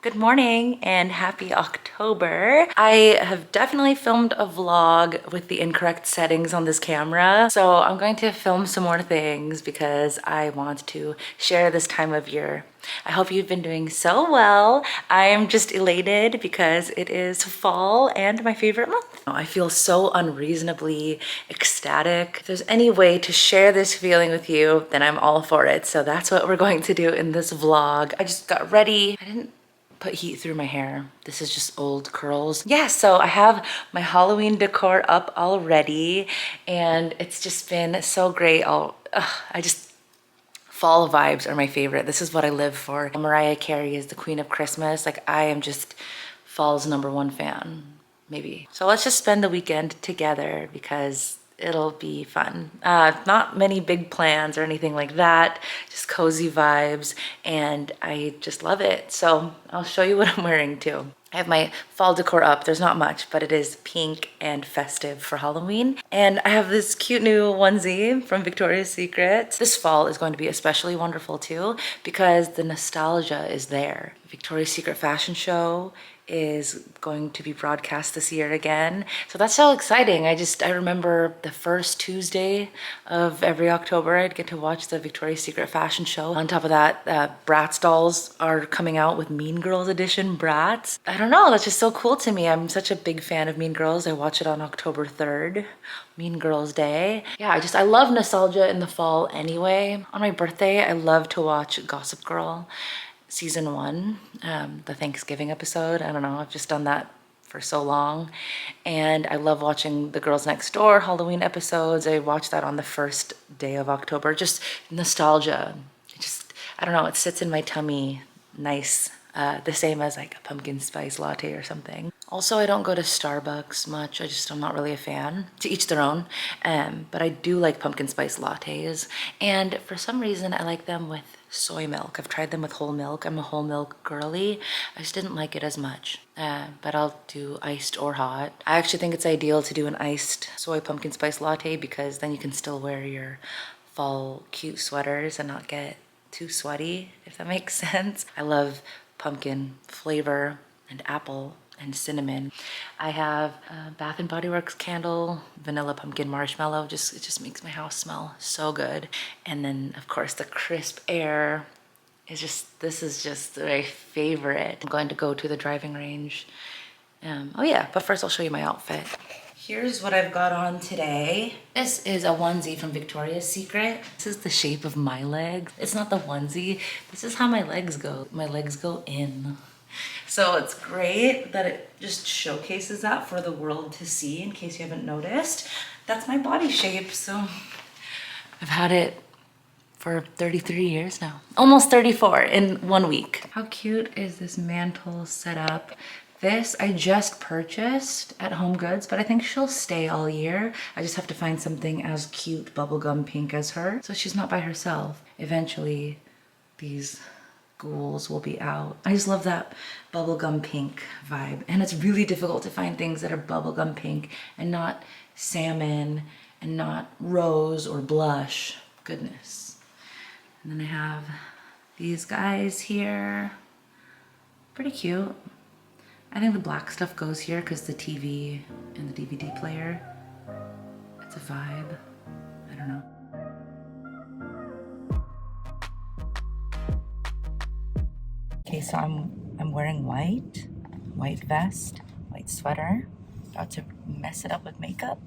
Good morning and happy October. I have definitely filmed a vlog with the incorrect settings on this camera. So I'm going to film some more things because I want to share this time of year. I hope you've been doing so well. I am just elated because it is fall and my favorite month. I feel so unreasonably ecstatic. If there's any way to share this feeling with you, then I'm all for it. So that's what we're going to do in this vlog. I just got ready. I didn't put heat through my hair. This is just old curls. Yeah, so I have my Halloween decor up already and it's just been so great. Fall vibes are my favorite. This is what I live for. Mariah Carey is the queen of Christmas. Like I am just fall's #1 fan, maybe. So let's just spend the weekend together because it'll be fun. Not many big plans or anything like that, just cozy vibes, and I just love it. So I'll show you what I'm wearing too. I have my fall decor up. There's not much, but it is pink and festive for Halloween. And I have this cute new onesie from Victoria's Secret. This fall is going to be especially wonderful too because the nostalgia is there. Victoria's Secret fashion show is going to be broadcast this year again. So that's so exciting. I remember the first Tuesday of every October, I'd get to watch the Victoria's Secret fashion show. On top of that, Bratz dolls are coming out with Mean Girls edition Bratz. I don't know, that's just so cool to me. I'm such a big fan of Mean Girls. I watch it on October 3rd, Mean Girls Day. Yeah, I love nostalgia in the fall anyway. On my birthday, I love to watch Gossip Girl season 1, the Thanksgiving episode. I don't know, I've just done that for so long. And I love watching the Girls Next Door Halloween episodes. I watched that on the first day of October. Just nostalgia. I don't know, it sits in my tummy nice. The same as like a pumpkin spice latte or something. Also, I don't go to Starbucks much. I'm not really a fan. To each their own. But I do like pumpkin spice lattes. And for some reason, I like them with soy milk. I've tried them with whole milk. I'm a whole milk girly. I just didn't like it as much. But I'll do iced or hot. I actually think it's ideal to do an iced soy pumpkin spice latte because then you can still wear your fall cute sweaters and not get too sweaty, if that makes sense. I love pumpkin flavor and apple and cinnamon. I have a Bath and Body Works candle, vanilla pumpkin marshmallow. It just makes my house smell so good. And then of course the crisp air is this is just my favorite. I'm going to go to the driving range. Oh yeah, but first I'll show you my outfit. Here's what I've got on today. This is a onesie from Victoria's Secret. This is the shape of my legs. It's not the onesie. This is how my legs go. My legs go in. So it's great that it just showcases that for the world to see in case you haven't noticed. That's my body shape. So I've had it for 33 years now. Almost 34 in 1 week. How cute is this mantle set up? This I just purchased at HomeGoods, but I think she'll stay all year. I just have to find something as cute bubblegum pink as her. So she's not by herself. Eventually, these ghouls will be out. I just love that bubblegum pink vibe. And it's really difficult to find things that are bubblegum pink and not salmon and not rose or blush. Goodness. And then I have these guys here. Pretty cute. I think the black stuff goes here because the TV and the DVD player. It's a vibe. I don't know. Okay, so I'm wearing white vest, white sweater. About to mess it up with makeup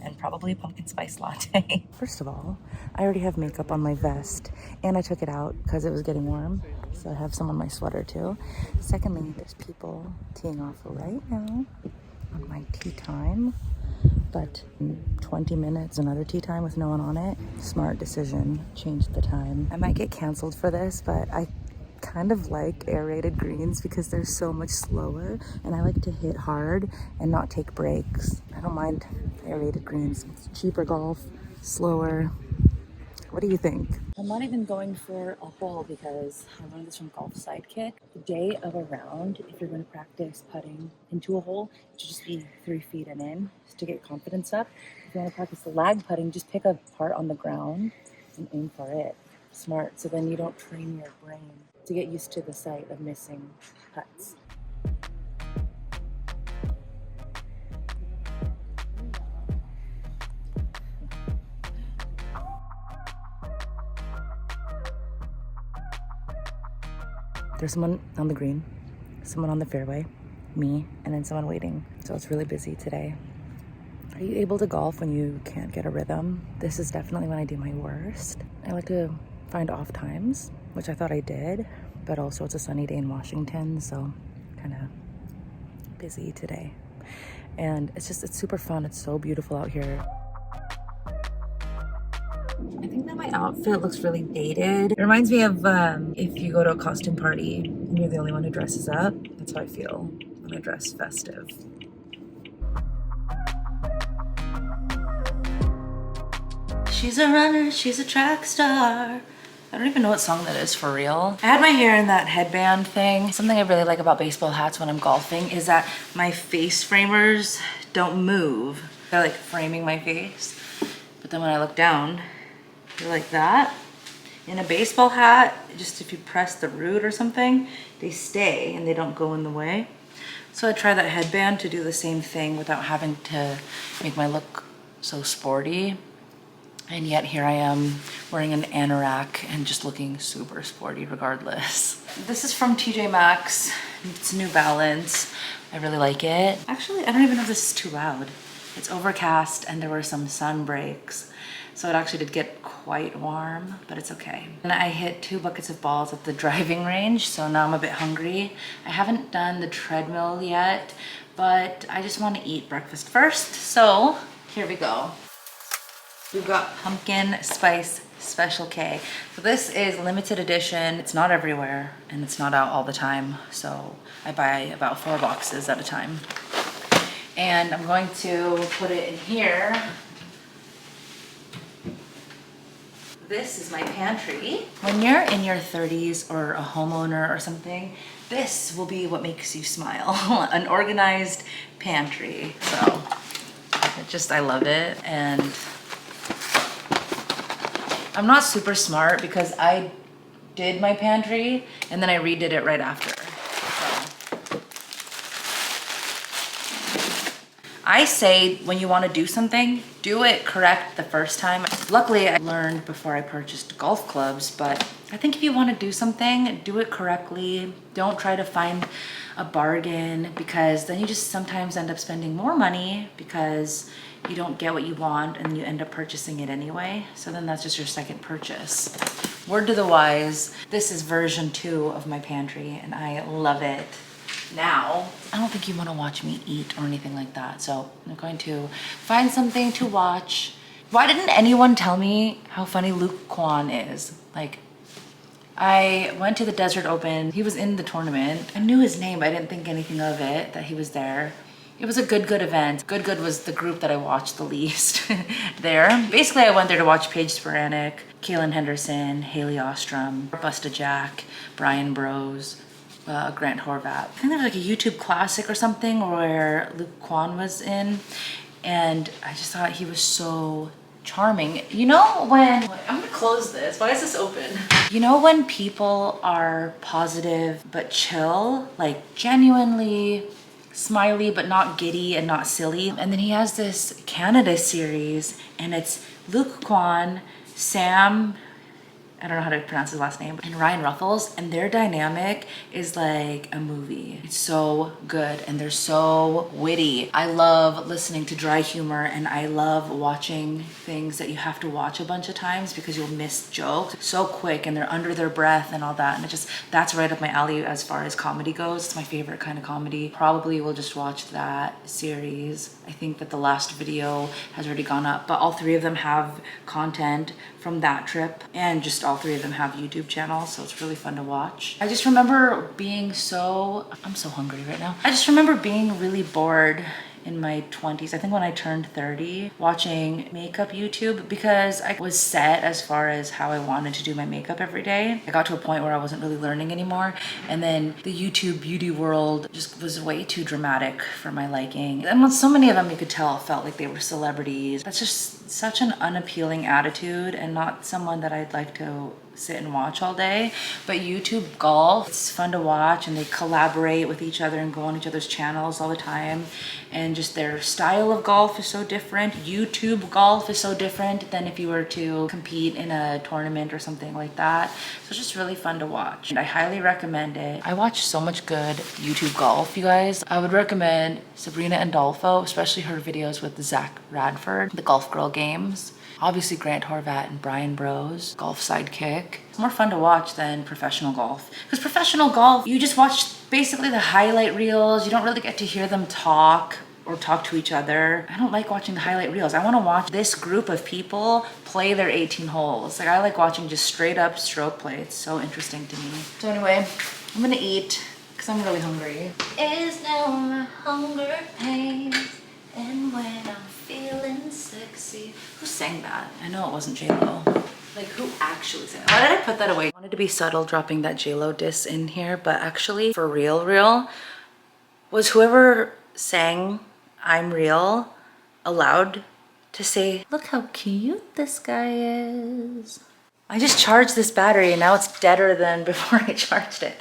and probably a pumpkin spice latte. First of all, I already have makeup on my vest and I took it out because it was getting warm. So I have some on my sweater too. Secondly, there's people teeing off right now on my tea time. But in 20 minutes, another tea time with no one on it. Smart decision, changed the time. I might get canceled for this, but I kind of like aerated greens because they're so much slower and I like to hit hard and not take breaks. I don't mind aerated greens. It's cheaper golf, slower. What do you think? I'm not even going for a hole because I learned this from Golf Sidekick. The day of a round, if you're going to practice putting into a hole, it should just be 3 feet and in just to get confidence up. If you want to practice the lag putting, just pick a part on the ground and aim for it. Smart, so then you don't train your brain to get used to the sight of missing huts. There's someone on the green, someone on the fairway, me, and then someone waiting. So it's really busy today. Are you able to golf when you can't get a rhythm? This is definitely when I do my worst. I like to find off times, which I thought I did, but also it's a sunny day in Washington, so kind of busy today. And it's super fun. It's so beautiful out here. I think that my outfit looks really dated. It reminds me of if you go to a costume party and you're the only one who dresses up. That's how I feel when I dress festive. She's a runner, she's a track star. I don't even know what song that is for real. I had my hair in that headband thing. Something I really like about baseball hats when I'm golfing is that my face framers don't move. They're like framing my face. But then when I look down, they're like that. In a baseball hat, just if you press the root or something, they stay and they don't go in the way. So I tried that headband to do the same thing without having to make my look so sporty. And yet here I am wearing an anorak and just looking super sporty regardless. This is from TJ Maxx. It's New Balance. I really like it. Actually, I don't even know if this is too loud. It's overcast and there were some sun breaks. So it actually did get quite warm, but it's okay. And I hit 2 buckets of balls at the driving range, so now I'm a bit hungry. I haven't done the treadmill yet, but I just want to eat breakfast first. So here we go. We've got pumpkin spice special K. So this is limited edition. It's not everywhere and it's not out all the time. So I buy about 4 boxes at a time. And I'm going to put it in here. This is my pantry. When you're in your 30s or a homeowner or something, this will be what makes you smile. An organized pantry. So I love it. And I'm not super smart because I did my pantry and then I redid it right after. So I say when you want to do something, do it correct the first time. Luckily, I learned before I purchased golf clubs, but I think if you want to do something, do it correctly. Don't try to find a bargain because then you just sometimes end up spending more money because you don't get what you want and you end up purchasing it anyway. So then that's just your second purchase. Word to the wise, this is version 2 of my pantry and I love it. Now, I don't think you want to watch me eat or anything like that. So I'm going to find something to watch. Why didn't anyone tell me how funny Kwon is? Like, I went to the Desert Open. He was in the tournament. I knew his name, but I didn't think anything of it, that he was there. It was a good event. Good was the group that I watched the least there. Basically, I went there to watch Paige Spiranac, Kaylin Henderson, Hailey Ostrom, BustaJack, Brian Bros, Grant Horvat. I think there was like a YouTube classic or something where Kwon was in, and I just thought he was so charming. You know when, I'm gonna close this, why is this open? You know when people are positive but chill, like genuinely smiley but not giddy and not silly. And then he has this Canada series and it's Kwon, Sam, I don't know how to pronounce his last name, and Ryan Ruffles, and their dynamic is like a movie. It's so good and they're so witty. I love listening to dry humor and I love watching things that you have to watch a bunch of times because you'll miss jokes so quick and they're under their breath and all that, and that's right up my alley as far as comedy goes. It's my favorite kind of comedy. Probably will just watch that series. I think that the last video has already gone up, but all 3 of them have content from that trip and just all 3 of them have YouTube channels, so it's really fun to watch. I just remember being I'm so hungry right now. I just remember being really bored in my 20s, I think when I turned 30, watching makeup YouTube because I was set as far as how I wanted to do my makeup every day. I got to a point where I wasn't really learning anymore, and then the YouTube beauty world just was way too dramatic for my liking. And with so many of them, you could tell felt like they were celebrities. That's just such an unappealing attitude and not someone that I'd like to sit and watch all day. But YouTube golf, it's fun to watch, and they collaborate with each other and go on each other's channels all the time. And just their style of golf is so different. YouTube golf is so different than if you were to compete in a tournament or something like that. So it's just really fun to watch. And I highly recommend it. I watch so much good YouTube golf, you guys. I would recommend Sabrina Andolpho, especially her videos with Zach Radford, the Golf Girl Games. Obviously Grant Horvat and Brian Bros, Golf Sidekick. It's more fun to watch than professional golf. Because professional golf, you just watch basically the highlight reels. You don't really get to hear them talk or talk to each other. I don't like watching the highlight reels. I want to watch this group of people play their 18 holes. Like, I like watching just straight up stroke play. It's so interesting to me. So anyway, I'm gonna eat because I'm really hungry. Is no hunger pains, and when I'm feeling sexy. Who sang that? I know it wasn't J-Lo. Like, who actually sang it? Why did I put that away? I wanted to be subtle dropping that J-Lo diss in here, but actually, for real, was whoever sang I'm Real allowed to say, look how cute this guy is. I just charged this battery and now it's deader than before I charged it.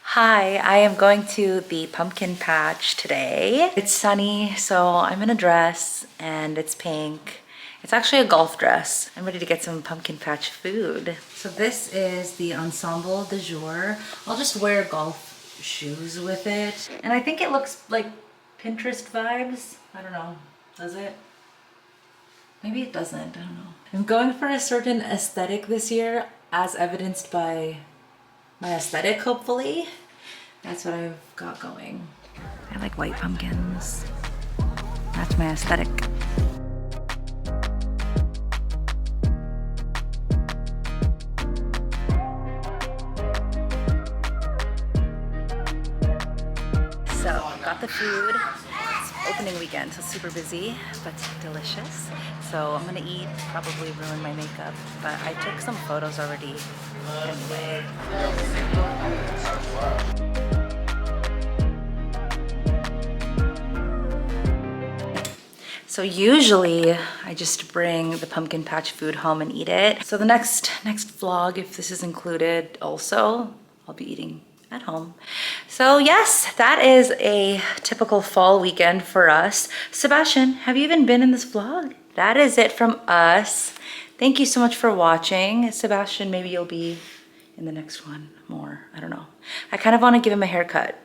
Hi, I am going to the pumpkin patch today. It's sunny, so I'm in a dress and it's pink. It's actually a golf dress. I'm ready to get some pumpkin patch food. So this is the ensemble du jour. I'll just wear golf shoes with it. And I think it looks like Pinterest vibes. I don't know, does it? Maybe it doesn't, I don't know. I'm going for a certain aesthetic this year, as evidenced by my aesthetic, hopefully. That's what I've got going. I like white pumpkins. That's my aesthetic. So, got the food. It's opening weekend, so super busy, but delicious. So I'm gonna eat, probably ruin my makeup, but I took some photos already anyway. So usually I just bring the pumpkin patch food home and eat it. So the next vlog, if this is included also, I'll be eating at home. So yes, that is a typical fall weekend for us. Sebastian, have you even been in this vlog? That is it from us. Thank you so much for watching. Sebastian, maybe you'll be in the next one more. I don't know. I kind of want to give him a haircut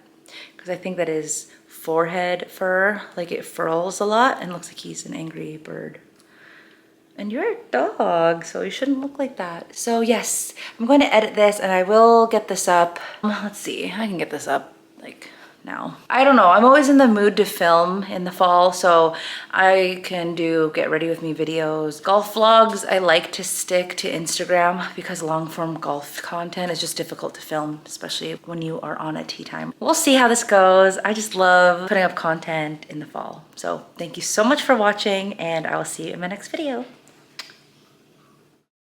because I think that his forehead fur, like, it furls a lot and looks like he's an angry bird. And you're a dog, so you shouldn't look like that. So yes, I'm going to edit this and I will get this up. Let's see, I can get this up like now. I don't know, I'm always in the mood to film in the fall, so I can do get ready with me videos. Golf vlogs, I like to stick to Instagram because long form golf content is just difficult to film, especially when you are on a tee time. We'll see how this goes. I just love putting up content in the fall. So thank you so much for watching and I will see you in my next video.